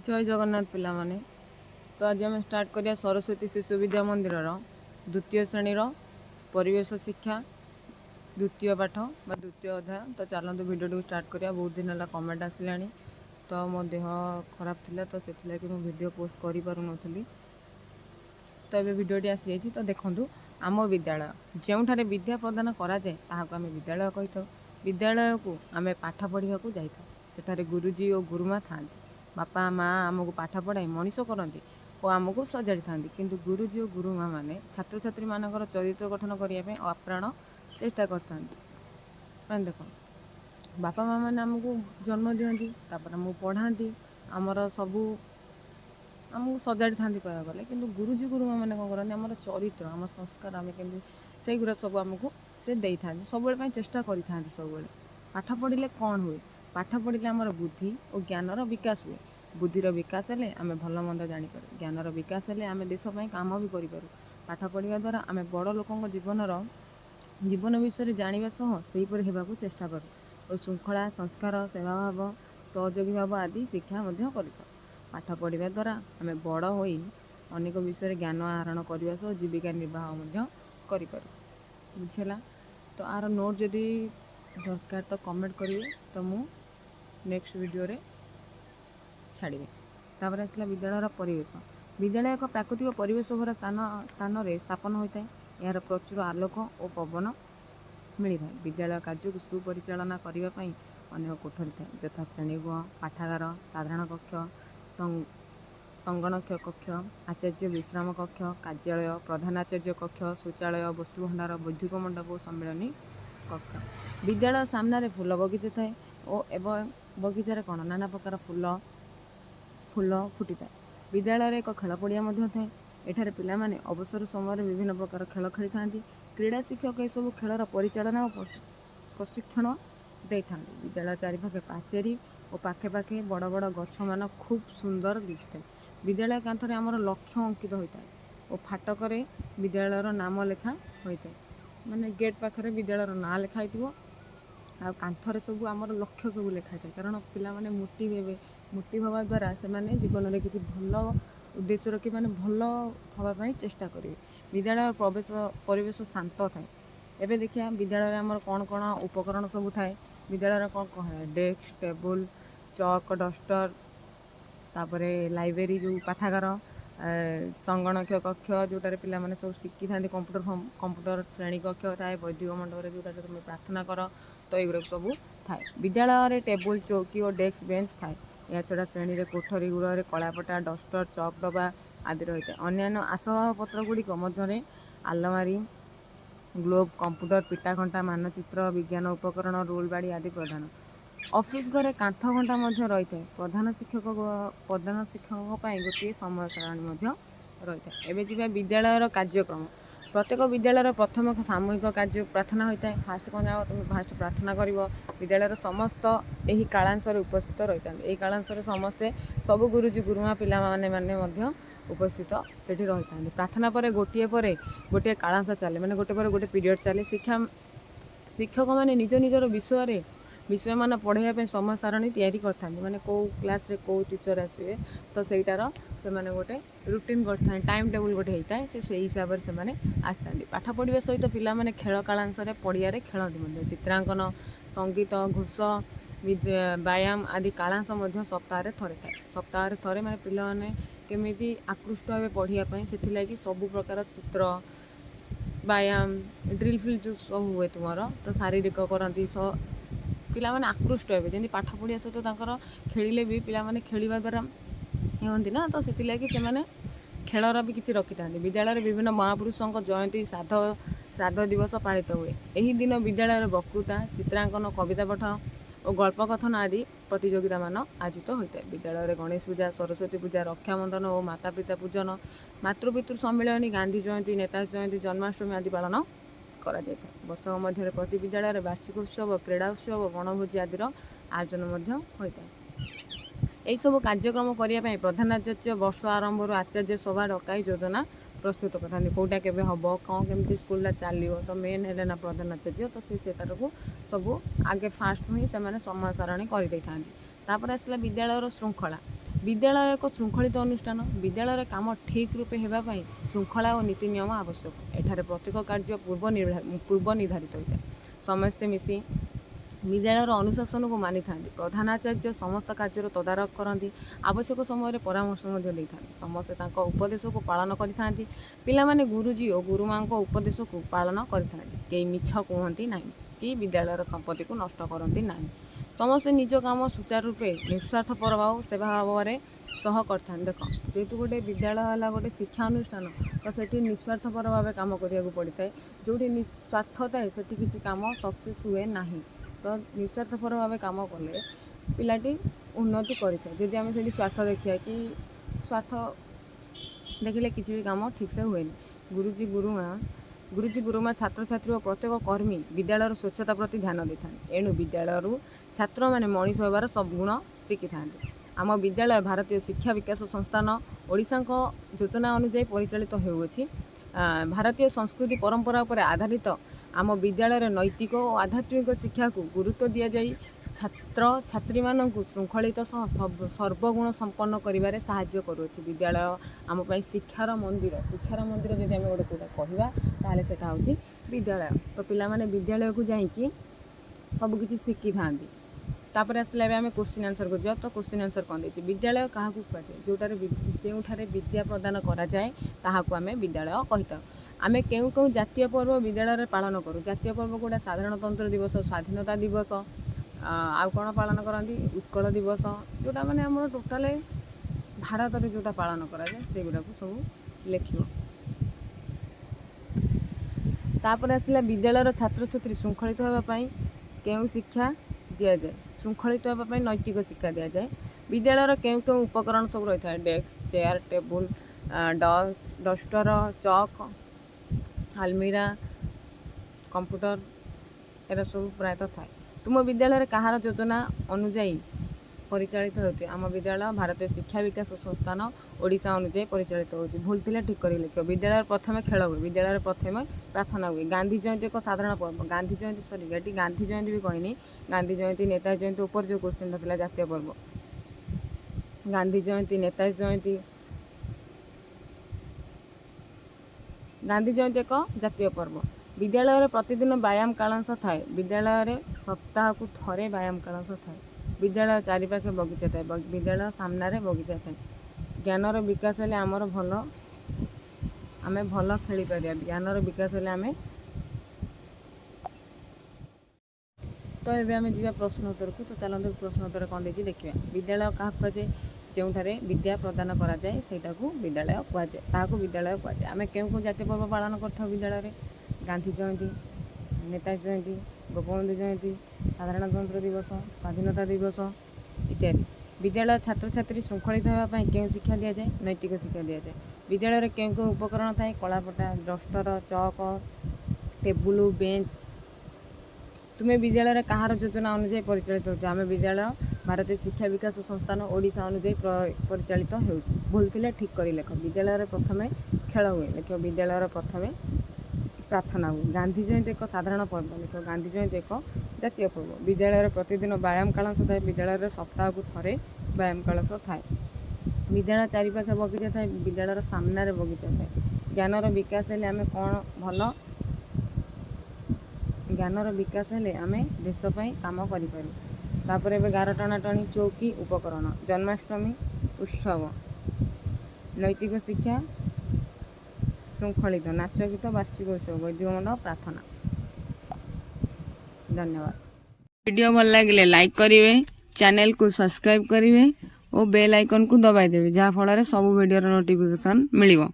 जय जगन्नाथ पिला माने। तो आज आम स्टार्ट करिया सरस्वती शिशु विद्या मंदिर द्वितीय श्रेणी परिवेश शिक्षा द्वितीय पाठ बा द्वितीय अध्याय। तो चलते भिडियो स्टार्ट करिया। बहुत दिन है कमेंट आसला तो मो देह खराब थिला तो से वीडियो पोस्ट कर पारुनथली। तो ये भिडियोटी आसी जाइए। तो देखूँ आम विद्यालय जो विद्या प्रदान कराए आम विद्यालय कही था। विद्यालय को आम पाठ पढ़ा जाता सेठारे गुरुजी और गुरुमा था। बापा माँ आमको पाठ पढ़ाई मनीष करती और आमको सजाड़ी था। किंतु गुरुजी और गुरुमा मैंने छात्र छात्री मानकर चरित्र गठन करने अप्राण चेष्टा करते। देख बापा माँ मैंने आमको जन्म दिखती तापर आमको पढ़ाती आमर सबू आमको सजाड़ी था कह गले। कि गुरुजी गुरुमा मैंने कौन करते आम चरित्र आम संस्कार आम के से गुरा सब आमको से दे था सब चेष्टा करें। सब पाठ पढ़ले कौन हुए पाठ पढ़ले आमर बुद्धि और ज्ञानर विकास हुए। बुद्धिर विकास हेले आम भल मंद जापर ज्ञानर विकास हेले आम देशपाई काम भी करूँ। पाठ पढ़ा द्वारा आम बड़ लोक जीवन विषय जानवा सहीपर होगा चेष्टा करूँ और श्रृंखला संस्कार सेवा भाव सहयोगी भाव आदि शिक्षा कर। पाठ पढ़ा द्वारा आम बड़ हो अनेक विषय ज्ञान आहरण करने सह जीविका निर्वाह कर बुझेगा। तो आर नोट जदि दरकार तो कमेंट करेंगे तो मु नेक्स्ट वीडियो रे छाड़ी। तापर आसला विद्यालय परिवेश। विद्यालय एक प्राकृतिक परिवेश भरा स्थान रे स्थापन होता है। यार प्रचुर आलोक और पवन मिलता है। विद्यालय कार्य को सुपरिचालना करने अनेक कोठरी थाए यथा श्रेणीगृह पाठागार साधारण कक्ष संगणक कक्ष आचार्य विश्राम कक्ष कार्यालय प्रधानाचार्य कक्ष शौचालय वस्तु भंडार बौद्धिक मंडप और सम्मिलनी कक्ष। विद्यालय सामने फूल बगीचा थाए और बगीचार कौन नाना प्रकार फूल फुटी था। विद्यालय एक खेल पड़िया थाए। एठारे पिला माने अवसर समय विभिन्न प्रकार खेल खेली था। क्रीड़ा शिक्षक यह सब खेलर परिचालना और प्रशिक्षण दे था। विद्यालय चारिपाखे पाचेरी और पाखे पाखे बड़ बड़ गछ मान खूब सुंदर दिशे। विद्यालय कांथरे आमर लक्ष्य अंकित होता है और फाटक विद्यालयर नाम लेखा होता है। माने गेट पाखे विद्यालयर ना लिखाई आ कांथरे सब आमर लक्ष्य सब लिखाई था। कारण पिला माने मोटिव हवा द्वारा से माने जीवन में किसी भल उद्देश्य रखी माने भल हवाई चेष्टा करेंगे। विद्यालय परिवेश शांत थाए। एबे देखिए विद्यालय आमर कौन कौन उपकरण सब थाए। विद्यालय कौन कह डेस्क टेबुल चक डस्टर तापर लाइब्रेरी जो पाठागार संगणक कक्ष जोटार पिला माने सब शिखी था। कंप्यूटर श्रेणी कक्ष थाए वैदिक मंडप जोटा तुम प्रार्थना कर तो ये सब थाए। विद्यालय टेबुल चौकी और डेस्क बेंच थाए। या छड़ा श्रेणी रे कोठरी गुड़ कलापटा डस्टर चक डबा आदि रही है। अन्य आसबाबपत्र गुड़िक मध्य आलमारी ग्लोब कंप्यूटर पिटाघंटा मानचित्र विज्ञान उपकरण रोल बाड़ी आदि प्रधान। ऑफिस घरे कांथ घंटा रही है। प्रधान शिक्षक गोटे समय सारणी रही है। एवं जी विद्यालय कार्यक्रम प्रत्येक विद्यालय प्रथम सामूहिक कार्य प्रार्थना होता है। फास्ट कौन जाओ तुम फास्ट प्रार्थना कर। विद्यालय समस्त यही कालांश उपस्थित रही था। यही कालांश समस्ते सब गुरुजी गुरुमा पिला माने उपस्थित से रही था। प्रार्थना पर गोटे कालांश चले माने गोटे पर गोटे पीरियड चले। शिक्षक मैंने निज निजर विषय मान पढ़ाई समय सारणी तैयारी करते माने कौ क्लास रे कौ टीचर आसवे तो सहीटार से माने गोटे रुटीन करते टाइम टेबुल गोटे होता है। से हिसाब से मैंने आसता पाठ पढ़ा सहित पिला माने खेल कालांश पड़िया खेलती चित्रांकन संगीत घोष व्यायाम आदि कालांश सप्ताह थे थाए। सप्ताह थे मैंने पिला माने केमिति आकृष्ट भाव पढ़ाई से लगी सब प्रकार चित्र व्यायाम ड्रिल फिल जो सब हुए तुम तो शारीरिक करती पिला माने आकृष्ट हे जमी पाठ पढ़िया सहित खेलिले भी पिला माने खेलिबा द्वारा होती ना तो से लगी से खेलर भी किसी रखी था। विद्यालय विभिन्न महापुरुषों जयंती श्राद्ध दिवस पालित हुए। यही दिन विद्यालय वक्तृता चित्रांकन कविता पाठ और गल्पकथन आदि प्रतियोगिता मान आयोजित होता है। विद्यालय गणेश पूजा सरस्वती पूजा रक्षाबंधन और माता पिता पूजन मातृपितृ सम्मिलनी गांधी जयंती नेताजी जयंती जन्माष्टमी आदि पालन करा जाए। वर्षक मध्य प्रति विद्यालय वार्षिक उत्सव क्रीड़ा उत्सव वनभोजी आदि आयोजन होता है। यही सब कार्यक्रम करने प्रधानाचार्य वर्ष आरंभ आचार्य सभा डकाई योजना प्रस्तुत करते कौटा के हम कौन केमी स्कूल चलो तो मेन है ना प्रधानाचार्य तो सेटार को सब आगे फास्ट ही से समय सारणी कर। आसला विद्यालय श्रृंखला विद्यालय एक शृंखलित अनुष्ठान। विद्यालय काम ठीक रूपे होगापी श्रृंखला और नीति नियम आवश्यक। एठारे प्रत्येक कार्य पूर्व निर्धारित होता है। समस्ते मिसी विद्यालय अनुशासन को मानि था। प्रधानाचार्य समस्त कार्य तदारख करती, आवश्यक समय परामर्श समस्ते उपदेश को पालन करते। पिलामाने गुरुजी और गुरुमा उपदेश को पालन करते। मिछ कहती ना कि विद्यालय संपत्ति को नष्ट करती ना। समस्ते निज काम सुचारू रूपे निस्वार्थ प्रभाव सेवा भाव में सह करता। देख जेहेतु गोटे विद्यालय है गोटे शिक्षा अनुष्ठान, तो सेठी निस्वार्थपर भाव काम करा पड़ता है। जो निस्वार्थ थाए से किसी काम सक्सेस हुए ना। तो निस्वार्थपर भाव काम कले पिलाटी उन्नति करें। जदि आम से स्वार्थ देखा कि स्वार्थ देखिले किसी भी काम ठीक से हुए। गुरुजी गुरुमा छात्र छात्री और प्रत्येक कर्मी विद्यालय स्वच्छता प्रति ध्यान दे था। एणु विद्यालय छात्र मैंने मनीष होबार सब गुण शिखी था। आम विद्यालय भारतीय शिक्षा विकास संस्थान ओडिशा योजना अनुଯାयी परिचालित होउछि। भारतीय संस्कृति परंपरा पर आधारित आम विद्यालय नैतिक और आध्यात्मिक शिक्षा को गुरुत्व दि जाए छात्र छात्री मानू श्रृंखलित सर्वगुण संपन्न करिबारे साहाय्य करुछि। विद्यालय आम शिक्षार मंदिर जदि आम गोटे कौटा कहवा ताहले सेटा होछि विद्यालय। तो पिला माने विद्यालय को जाइकी सबकि शिखी था। तापर आसला आम क्वेश्चन आंसर को जा। तो क्वेश्चन आंसर कौन देती विद्यालय क्या कहुए जोटार जो विद्या प्रदान कराए ताहाकू आम विद्यालय कही था। आम क्यों क्यों जातीय पर्व विद्यालय पालन करूँ। जातीय पर्व गुड़ा साधारणतंत्र दिवस, स्वाधीनता दिवस, आउ कौन पालन करती उत्कल दिवस, जोटा माने आम टोटाल भारत में जोटा पालन कराए से गुड़ा सब लिख। तापर आसला विद्यालय छात्र छात्री श्रृंखलित होगापाई क्यों शिक्षा दि जाए। श्रृंखलित होगापाई नैतिक शिक्षा दि जाए। विद्यालय क्यों क्यों उपकरण सब रही है डेस्क, चेयर, टेबुल, डस्टर, चक, आलमीरा, कंप्यूटर एरा सब प्रायतः थाए। तुम विद्यालय कहार योजना अनुजाई परिचालित होती। आम विद्यालय भारतीय शिक्षा विकास संस्थान ओडिशा अनुजाई परिचालित होती। भूल थिले ठीक कर लिख। विद्यालय प्रथम खेल हुए, विद्यालय प्रथम प्रार्थना हुए। गांधी जयंती एक साधारण पर्व। गांधी जयंती सॉरी ये गांधी जयंती भी कहनी। गांधी जयंती नेताजी जयंती ऊपर जो क्वेश्चन था जातीय पर्व। गांधी जयंती, नेताजी जयंती, गांधी जयंती एक जातीय पर्व। विद्यालय प्रतिदिन व्यायाम कालांश थाए। विद्यालय सप्ताह को थरे व्यायाम कालांश थाए। विद्यालय चारिपाखे बगीचा थाए। विद्यालय सामने बगीचा थाए। ज्ञानर विकास हेले आमर भल आमे भल खेली पारिया। ज्ञानर विकास हेले आमे तो ये आम जा प्रश्न उत्तर को। तो चलते प्रश्न उत्तर कौन देती देखा। विद्यालय क्या कहुए जो विद्या प्रदान कराए सेटा को विद्यालय कहुए। ताकू विद्यालय कहुए। आम क्यों क्यों जातीय पर्व पालन कर विद्यालय गांधी जयंती, नेताजी जयंती, गोपबंधु जयंती, साधारणतंत्र दिवस, स्वाधीनता दिवस इत्यादि। विद्यालय छात्र छात्री श्रृंखलित होगापाई क्यों शिक्षा दि जाए नैतिक शिक्षा दि जाए। विद्यालय क्यों क्यों उपकरण थाए कलापटा, डस्टर, चक, टेबुल, बेंच। तुम्हें विद्यालय कहार योजना अनुजाई परिचालित हो। आम विद्यालय भारतीय शिक्षा विकास संस्थान ओडिशा अनुजाई परिचालित हो। भूल थिले ठीक कर लिख। विद्यालय प्रथम खेल हुए लिख। विद्यालय प्रथम प्रार्थना हुए। गांधी जयंती एक साधारण पर्व लिख। गांधी जयंती एक जातीय पर्व। विद्यालय प्रतिदिन व्यायाम कालांश थाए। विद्यालय सप्ताह को थरे व्यायाम कालांश थाए। विद्यालय चारिपाखे बगीचा थाए। विद्यालय सामने बगीचा थाए। ज्ञानर विकास हेले आमे कौन भल ज्ञानर विकास हेले आमे देशपाई काम करिपारू। तापर एबे गार टणा टणी, चौकी, उपकरण, जन्माष्टमी उत्सव, नैतिक शिक्षा, श्रृंखलित, नाच गीत, वार्षिक उत्सव, वैदिक मंडल, प्रार्थना। धन्यवाद। वीडियो भल लगे लाइक करेंगे, चैनल को सब्सक्राइब करेंगे और बेल आइकन को दबाई देवे जहाँ फल सब वीडियो नोटिफिकेशन मिलिबो।